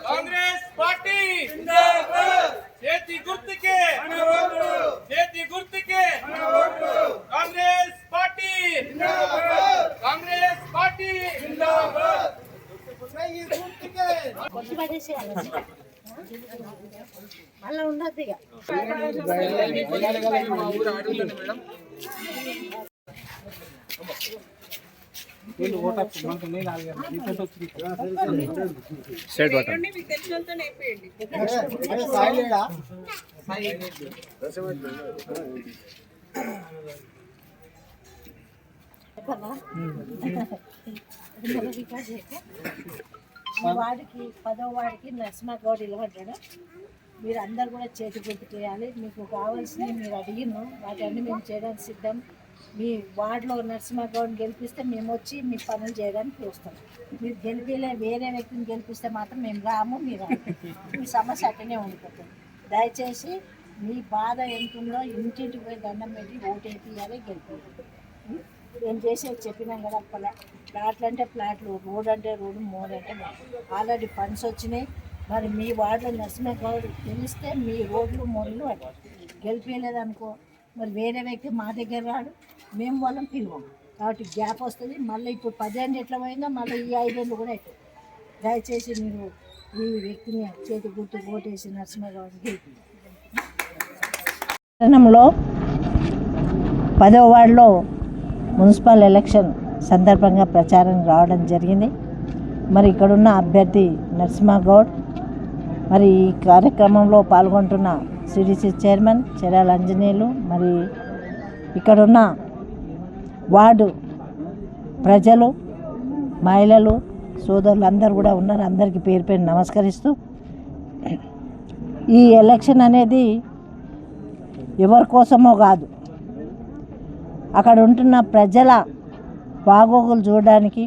Congress party చేతి గుర్తుకే Congress party అలా ఉండదు ఇక వాడికి 10వ వాడికి నరసింహగౌడ్ ఇవ్వబడ్డాడు. మీరు అందరు కూడా చేతి గుర్తు చేయాలి. మీకు కావాల్సినవి మీరు అడిగిన వాటన్ని మేము చేయడానికి సిద్ధం. మీ వార్డులో నరసింహగౌడ్ని గెలిపిస్తే మేము వచ్చి మీ పనులు చేయడానికి చూస్తాం. మీరు గెలిపిలే వేరే వ్యక్తిని గెలిపిస్తే మాత్రం మేము రాము, మీరు మీ సమస్య అట్టనే ఉండిపోతుంది. దయచేసి మీ బాధ ఎంతుందో ఇంటింటికి పోయి దండం పెట్టి ఓటేపియాలి, గెలిపి. నేను చేసేది చెప్పినాం కదా, ప్లాట్లు అంటే ప్లాట్లు, రోడ్ అంటే రోడ్డు, మోడ్ అంటే ఆల్రెడీ ఫండ్స్ వచ్చినాయి. మరి మీ వార్డులో నరసింహగౌడ్ గెలిస్తే మీ రోడ్లు మోడ్లు అంటే గెలిపేయలేదనుకో, మరి వేరే వ్యక్తి మా దగ్గర రాడు, మేము వాళ్ళని పిలువం. కాబట్టి గ్యాప్ వస్తుంది. మళ్ళీ ఇప్పుడు 10 ఏళ్ళు ఎట్లా పోయిందో మళ్ళీ ఈ 5 ఏళ్ళు కూడా అవుతుంది. దయచేసి మీరు ఈ వ్యక్తిని చేతి గుర్తు ఓటేసి నరసింహగౌడ్ గెలిపి. పట్టణంలో 10వ వార్డులో మున్సిపల్ ఎలక్షన్ సందర్భంగా ప్రచారం రావడం జరిగింది. మరి ఇక్కడున్న అభ్యర్థి నరసింహగౌడ్, మరి ఈ కార్యక్రమంలో పాల్గొంటున్న సిడిసి చైర్మన్ చెరాల ఆంజనేయులు, మరి ఇక్కడున్న వార్డు ప్రజలు, మహిళలు, సోదరులు అందరూ కూడా ఉన్నారు. అందరికీ పేరు పేరు నమస్కరిస్తూ, ఈ ఎలక్షన్ అనేది ఎవరి కోసమో కాదు, అక్కడ ఉంటున్న ప్రజల బాగోగులు చూడడానికి,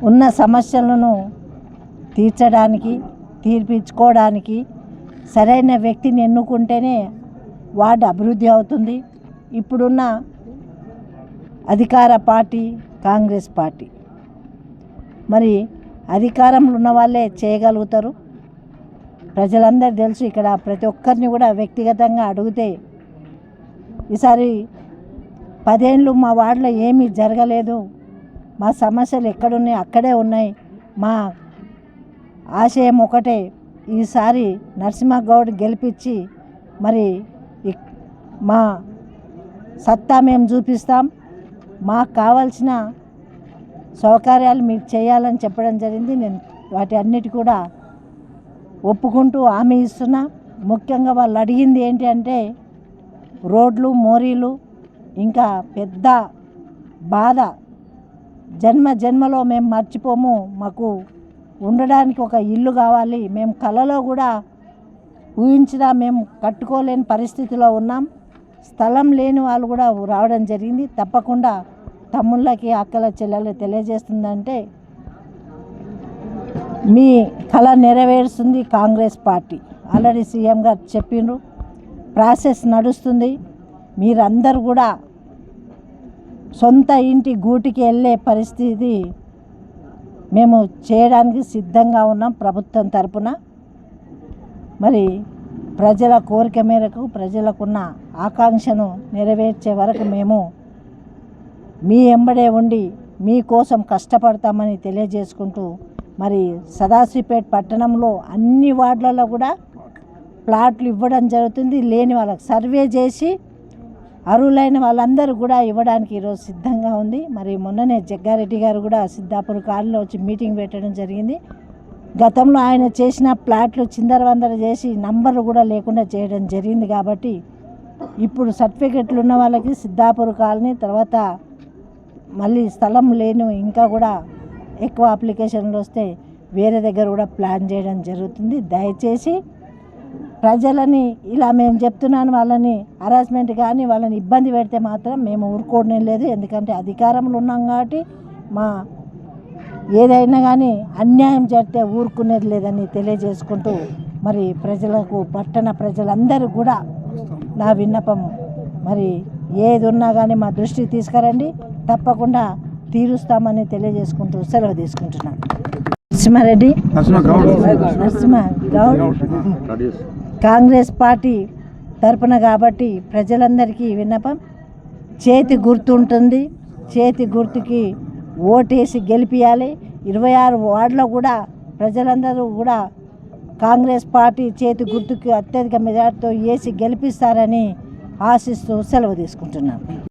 ఉన్న సమస్యలను తీర్చడానికి, తీర్పించుకోవడానికి సరైన వ్యక్తిని ఎన్నుకుంటేనే వార్డు అభివృద్ధి అవుతుంది. ఇప్పుడున్న అధికార పార్టీ కాంగ్రెస్ పార్టీ, మరి అధికారంలో ఉన్న వాళ్ళే చేయగలుగుతారు. ప్రజలందరూ తెలుసు. ఇక్కడ ప్రతి ఒక్కరిని కూడా వ్యక్తిగతంగా అడిగితే, ఈసారి 10 ఏళ్ళు మా వార్డులో ఏమీ జరగలేదు, మా సమస్యలు ఎక్కడున్నాయి అక్కడే ఉన్నాయి, మా ఆశయం ఒకటే, ఈసారి నరసింహగౌడ్ గెలిపించి మరి మా సత్తా మేము చూపిస్తాం, మాకు కావాల్సిన సౌకర్యాలు మీకు చేయాలని చెప్పడం జరిగింది. నేను వాటి అన్నిటి కూడా ఒప్పుకుంటూ హామీ ఇస్తున్నా. ముఖ్యంగా వాళ్ళు అడిగింది ఏంటి అంటే రోడ్లు, మోరీలు, ఇంకా పెద్ద బాధ, జన్మలో మేము మర్చిపోము, మాకు ఉండడానికి ఒక ఇల్లు కావాలి, మేము కలలో కూడా ఊహించినా మేము కట్టుకోలేని పరిస్థితిలో ఉన్నాం. స్థలం లేని వాళ్ళు కూడా రావడం జరిగింది. తప్పకుండా తమ్ముళ్ళకి, అక్కల చెల్లెలు తెలియజేస్తుందంటే మీ కళ నెరవేరుస్తుంది కాంగ్రెస్ పార్టీ. ఆల్రెడీ సీఎం గారు చెప్పిండ్రు, ప్రాసెస్ నడుస్తుంది. మీరందరూ కూడా సొంత ఇంటి గూటికి వెళ్ళే పరిస్థితి మేము చేయడానికి సిద్ధంగా ఉన్నాం ప్రభుత్వం తరపున. మరి ప్రజల కోరిక మేరకు, ప్రజలకున్న ఆకాంక్షను నెరవేర్చే వరకు మేము మీ ఎంబడే ఉండి మీకోసం కష్టపడతామని తెలియజేసుకుంటూ, మరి సదాశివపేట పట్టణంలో అన్ని వార్డులలో కూడా ప్లాట్లు ఇవ్వడం జరుగుతుంది. లేని వాళ్ళకి సర్వే చేసి అర్హులైన వాళ్ళందరూ కూడా ఇవ్వడానికి ఈరోజు సిద్ధంగా ఉంది. మరి మొన్ననే జగ్గారెడ్డి గారు కూడా సిద్ధాపూర్ కాలనీలో వచ్చి మీటింగ్ పెట్టడం జరిగింది. గతంలో ఆయన చేసిన ప్లాట్లు చిందరవందర చేసి నంబర్లు కూడా లేకుండా చేయడం జరిగింది. కాబట్టి ఇప్పుడు సర్టిఫికెట్లు ఉన్న వాళ్ళకి సిద్ధాపూర్ కాలనీ, తర్వాత మళ్ళీ స్థలం లేని ఇంకా కూడా ఎక్కువ అప్లికేషన్లు వస్తే వేరే దగ్గర కూడా ప్లాన్ చేయడం జరుగుతుంది. దయచేసి ప్రజలని ఇలా మేము చెప్తున్నాను, వాళ్ళని హరాస్మెంట్ కానీ వాళ్ళని ఇబ్బంది పెడితే మాత్రం మేము ఊరుకోవడం లేదు. ఎందుకంటే అధికారంలో ఉన్నాం కాబట్టి మా ఏదైనా కానీ అన్యాయం జరిగితే ఊరుకునేది లేదని తెలియజేసుకుంటూ, మరి ప్రజలకు, పట్టణ ప్రజలందరూ కూడా నా విన్నపం, మరి ఏది ఉన్నా కానీ మా దృష్టికి తీసుకురండి, తప్పకుండా తీరుస్తామని తెలియజేసుకుంటూ సెలవు తీసుకుంటున్నాను. నరసింహారెడ్డి నరసింహ గౌడ్ కాంగ్రెస్ పార్టీ తరపున కాబట్టి ప్రజలందరికీ విన్నపం, చేతి గుర్తు ఉంటుంది, చేతి గుర్తుకి ఓటేసి గెలిపియాలి. 26 వార్డులో కూడా ప్రజలందరూ కూడా కాంగ్రెస్ పార్టీ చేతి గుర్తుకి అత్యధిక మెజార్టీతో వేసి గెలిపిస్తారని ఆశిస్తూ సెలవు తీసుకుంటున్నాను.